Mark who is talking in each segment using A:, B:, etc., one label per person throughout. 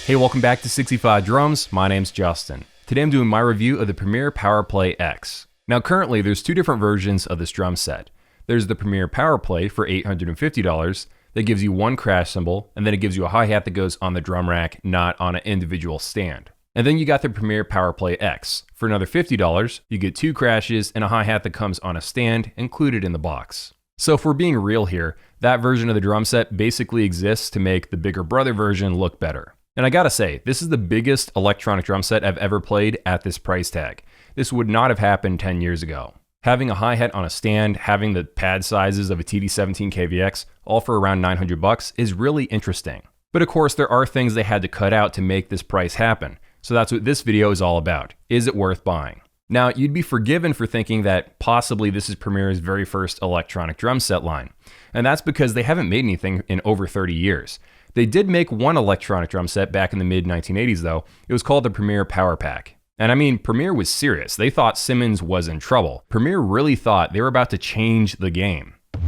A: Hey, welcome back to 65 Drums. My name's Justin. Today I'm doing my review of the Premier Powerplay-X. Now currently there's two different versions of this drum set. There's the Premier Powerplay for $850 that gives you one crash cymbal, and then it gives you a hi-hat that goes on the drum rack, not on an individual stand. And then you got the Premier Powerplay-X. For another $50, you get two crashes and a hi-hat that comes on a stand included in the box. So if we're being real here, that version of the drum set basically exists to make the bigger brother version look better. And I gotta say, this is the biggest electronic drum set I've ever played at this price tag. This would not have happened 10 years ago. Having a hi-hat on a stand, having the pad sizes of a TD17 KVX, all for around $900 is really interesting. But of course, there are things they had to cut out to make this price happen. So that's what this video is all about. Is it worth buying? Now, you'd be forgiven for thinking that possibly this is Premier's very first electronic drum set line. And that's because they haven't made anything in over 30 years. They did make one electronic drum set back in the mid-1980s though. It was called the Premier Powerpak. And I mean, Premier was serious. They thought Simmons was in trouble. Premier really thought they were about to change the game.
B: The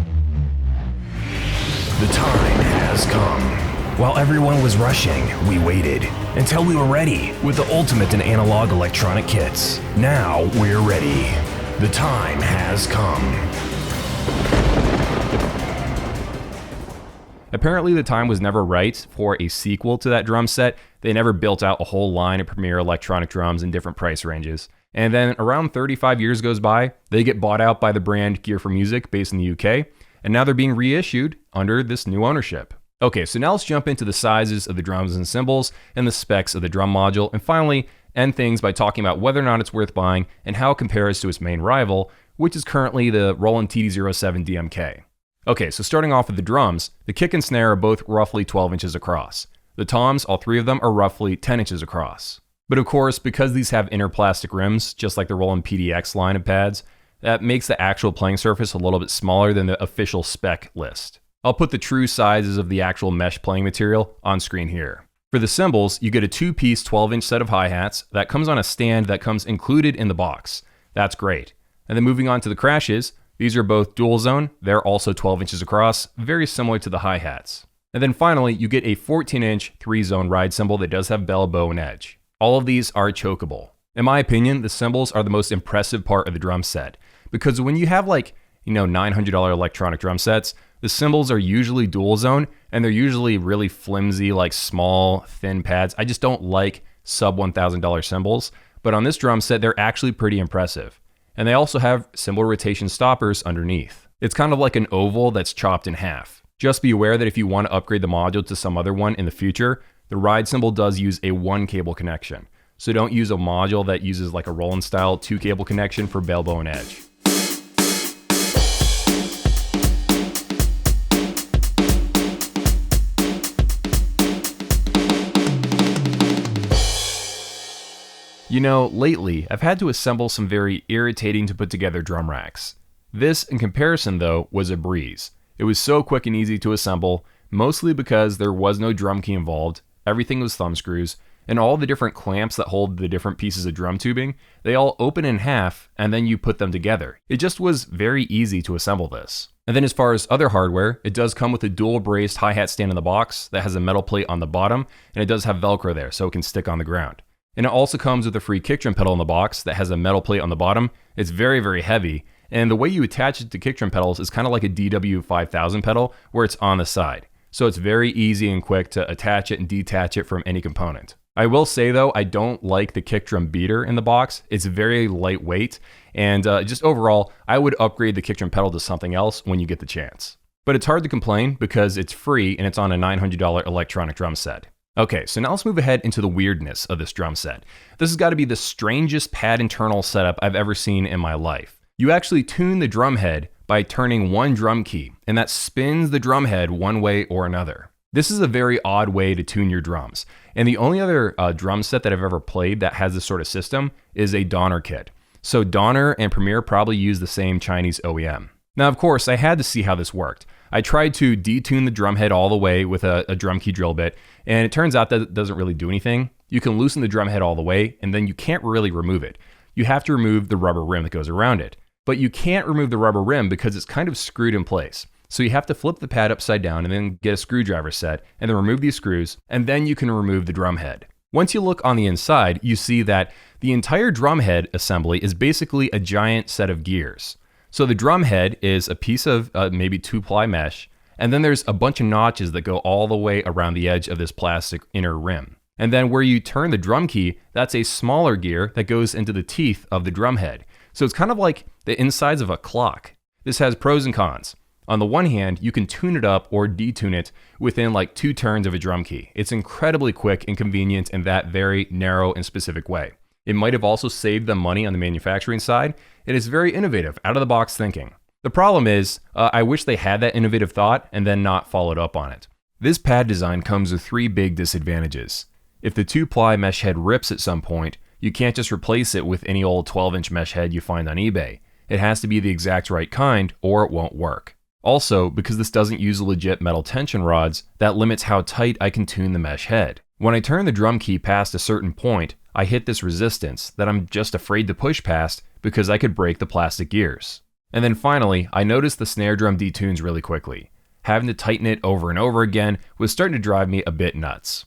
B: time has come. While everyone was rushing, we waited until we were ready with the ultimate in analog electronic kits. Now we're ready. The time has come.
A: Apparently the time was never right for a sequel to that drum set. They never built out a whole line of Premier electronic drums in different price ranges. And then around 35 years goes by, they get bought out by the brand Gear for Music based in the UK, and now they're being reissued under this new ownership. Okay, so now let's jump into the sizes of the drums and cymbals and the specs of the drum module, and finally end things by talking about whether or not it's worth buying and how it compares to its main rival, which is currently the Roland TD07 DMK. Okay, so starting off with the drums, the kick and snare are both roughly 12 inches across. The toms, all three of them, are roughly 10 inches across. But of course, because these have inner plastic rims, just like the Roland PDX line of pads, that makes the actual playing surface a little bit smaller than the official spec list. I'll put the true sizes of the actual mesh playing material on screen here. For the cymbals, you get a two-piece 12-inch set of hi-hats that comes on a stand that comes included in the box. That's great. And then moving on to the crashes, these are both dual zone. They're also 12 inches across, very similar to the hi-hats. And then finally, you get a 14-inch 3-zone ride cymbal that does have bell, bow, and edge. All of these are chokeable. In my opinion, the cymbals are the most impressive part of the drum set, because when you have $900 electronic drum sets, the cymbals are usually dual zone, and they're usually really flimsy, like small, thin pads. I just don't like sub $1,000 cymbals, but on this drum set, they're actually pretty impressive. And they also have cymbal rotation stoppers underneath. It's kind of like an oval that's chopped in half. Just be aware that if you want to upgrade the module to some other one in the future, the ride cymbal does use a 1-cable connection. So don't use a module that uses like a Roland style 2-cable connection for bell, bow, and edge. You know, lately, I've had to assemble some very irritating to put together drum racks. This, in comparison though, was a breeze. It was so quick and easy to assemble, mostly because there was no drum key involved, everything was thumb screws, and all the different clamps that hold the different pieces of drum tubing, they all open in half, and then you put them together. It just was very easy to assemble this. And then as far as other hardware, it does come with a dual braced hi-hat stand in the box that has a metal plate on the bottom, and it does have Velcro there so it can stick on the ground. And it also comes with a free kick drum pedal in the box that has a metal plate on the bottom. It's very, very heavy. And the way you attach it to kick drum pedals is kind of like a DW5000 pedal where it's on the side. So it's very easy and quick to attach it and detach it from any component. I will say though, I don't like the kick drum beater in the box. It's very lightweight. And just overall, I would upgrade the kick drum pedal to something else when you get the chance. But it's hard to complain because it's free and it's on a $900 electronic drum set. Okay, so now let's move ahead into the weirdness of this drum set. This has got to be the strangest pad internal setup I've ever seen in my life. You actually tune the drum head by turning one drum key, and that spins the drum head one way or another. This is a very odd way to tune your drums, and the only other drum set that I've ever played that has this sort of system is a Donner kit. So Donner and Premier probably use the same Chinese OEM. Now, of course, I had to see how this worked. I tried to detune the drum head all the way with a drum key drill bit, and it turns out that it doesn't really do anything. You can loosen the drum head all the way, and then you can't really remove it. You have to remove the rubber rim that goes around it. But you can't remove the rubber rim because it's kind of screwed in place. So you have to flip the pad upside down and then get a screwdriver set and then remove these screws, and then you can remove the drum head. Once you look on the inside, you see that the entire drum head assembly is basically a giant set of gears. So the drum head is a piece of maybe 2-ply mesh, and then there's a bunch of notches that go all the way around the edge of this plastic inner rim. And then where you turn the drum key, that's a smaller gear that goes into the teeth of the drum head. So it's kind of like the insides of a clock. This has pros and cons. On the one hand, you can tune it up or detune it within like 2 turns of a drum key. It's incredibly quick and convenient in that very narrow and specific way. It might have also saved them money on the manufacturing side. It is very innovative, out of the box thinking. The problem is, I wish they had that innovative thought and then not followed up on it. This pad design comes with 3 big disadvantages. If the 2-ply mesh head rips at some point, you can't just replace it with any old 12-inch mesh head you find on eBay. It has to be the exact right kind or it won't work. Also, because this doesn't use legit metal tension rods, that limits how tight I can tune the mesh head. When I turn the drum key past a certain point, I hit this resistance that I'm just afraid to push past because I could break the plastic gears. And then finally, I noticed the snare drum detunes really quickly. Having to tighten it over and over again was starting to drive me a bit nuts.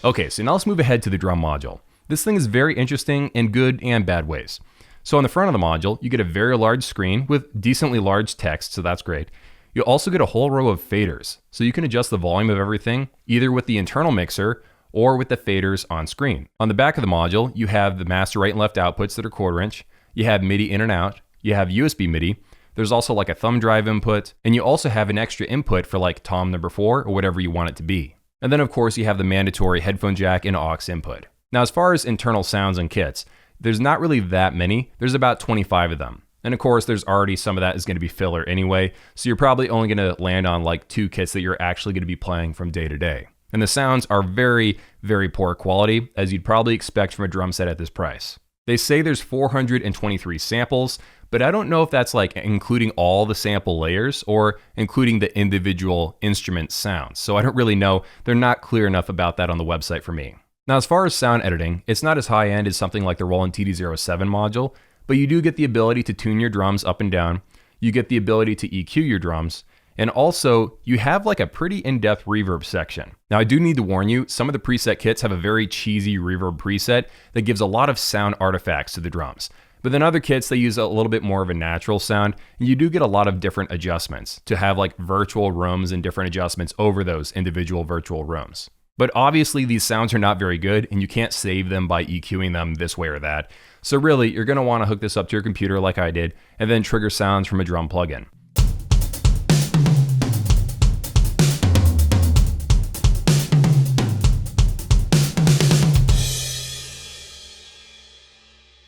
A: Okay, so now let's move ahead to the drum module. This thing is very interesting in good and bad ways. So on the front of the module, you get a very large screen with decently large text, so that's great. You also get a whole row of faders, so you can adjust the volume of everything, either with the internal mixer or with the faders on screen. On the back of the module, you have the master right and left outputs that are 1/4 inch, you have MIDI in and out, you have USB MIDI, there's also like a thumb drive input, and you also have an extra input for like tom number 4 or whatever you want it to be. And then of course you have the mandatory headphone jack and aux input. Now as far as internal sounds and kits, there's not really that many, there's about 25 of them. And of course there's already some of that is going to be filler anyway, so you're probably only going to land on like 2 kits that you're actually going to be playing from day to day. And the sounds are very, very poor quality, as you'd probably expect from a drum set at this price. They say there's 423 samples, but I don't know if that's like including all the sample layers or including the individual instrument sounds. So I don't really know. They're not clear enough about that on the website for me. Now, as far as sound editing, it's not as high end as something like the Roland TD-07 module, but you do get the ability to tune your drums up and down. You get the ability to EQ your drums. And also, you have like a pretty in-depth reverb section. Now, I do need to warn you, some of the preset kits have a very cheesy reverb preset that gives a lot of sound artifacts to the drums. But then other kits, they use a little bit more of a natural sound, and you do get a lot of different adjustments to have like virtual rooms and different adjustments over those individual virtual rooms. But obviously, these sounds are not very good, and you can't save them by EQing them this way or that. So really, you're gonna wanna hook this up to your computer like I did, and then trigger sounds from a drum plugin.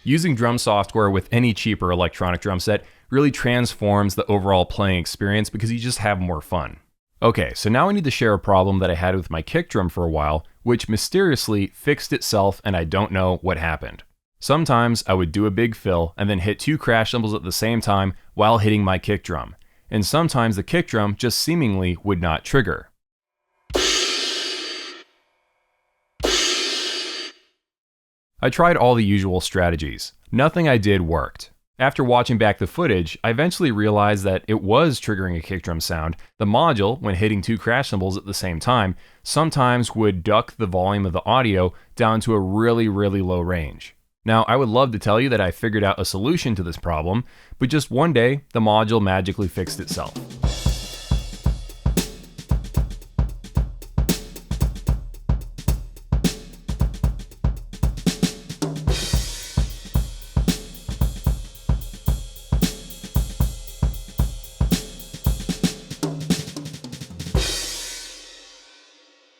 A: Using drum software with any cheaper electronic drum set really transforms the overall playing experience because you just have more fun. Okay, so now I need to share a problem that I had with my kick drum for a while, which mysteriously fixed itself and I don't know what happened. Sometimes I would do a big fill and then hit 2 crash cymbals at the same time while hitting my kick drum. And sometimes the kick drum just seemingly would not trigger. I tried all the usual strategies. Nothing I did worked. After watching back the footage, I eventually realized that it was triggering a kick drum sound. The module, when hitting 2 crash cymbals at the same time, sometimes would duck the volume of the audio down to a really, really low range. Now, I would love to tell you that I figured out a solution to this problem, but just one day, the module magically fixed itself.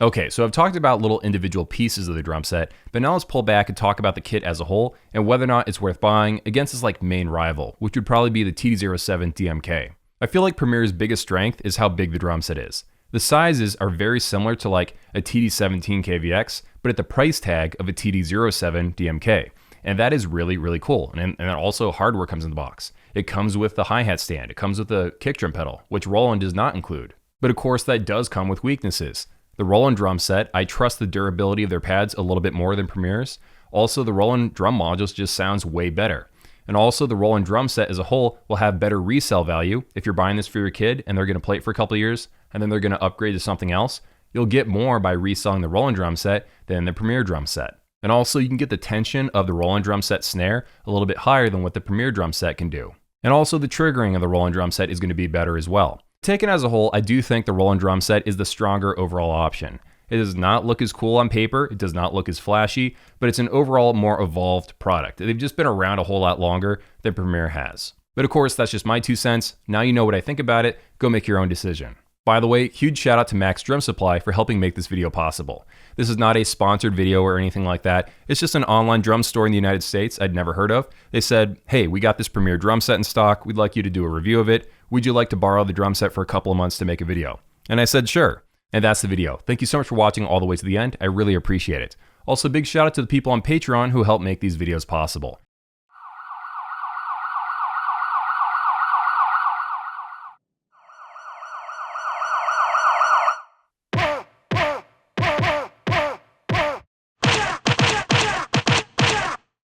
A: Okay, so I've talked about little individual pieces of the drum set, but now let's pull back and talk about the kit as a whole and whether or not it's worth buying against its like main rival, which would probably be the TD-07 DMK. I feel like Premier's biggest strength is how big the drum set is. The sizes are very similar to like a TD17 KVX, but at the price tag of a TD07 DMK. And that is really, really cool. And then also hardware comes in the box. It comes with the hi-hat stand. It comes with the kick drum pedal, which Roland does not include. But of course, that does come with weaknesses. The Roland drum set, I trust the durability of their pads a little bit more than Premier's. Also, the Roland drum modules just sounds way better. And also, the Roland drum set as a whole will have better resale value. If you're buying this for your kid and they're going to play it for a couple of years and then they're going to upgrade to something else, you'll get more by reselling the Roland drum set than the Premier drum set. And also, you can get the tension of the Roland drum set snare a little bit higher than what the Premier drum set can do. And also, the triggering of the Roland drum set is going to be better as well. Taken as a whole, I do think the Roland drum set is the stronger overall option. It does not look as cool on paper, it does not look as flashy, but it's an overall more evolved product. They've just been around a whole lot longer than Premier has. But of course, that's just my 2 cents. Now you know what I think about it, go make your own decision. By the way, huge shout out to Max Drum Supply for helping make this video possible. This is not a sponsored video or anything like that. It's just an online drum store in the United States I'd never heard of. They said, hey, we got this Premier drum set in stock. We'd like you to do a review of it. Would you like to borrow the drum set for a couple of months to make a video? And I said, sure. And that's the video. Thank you so much for watching all the way to the end. I really appreciate it. Also, big shout out to the people on Patreon who help make these videos possible.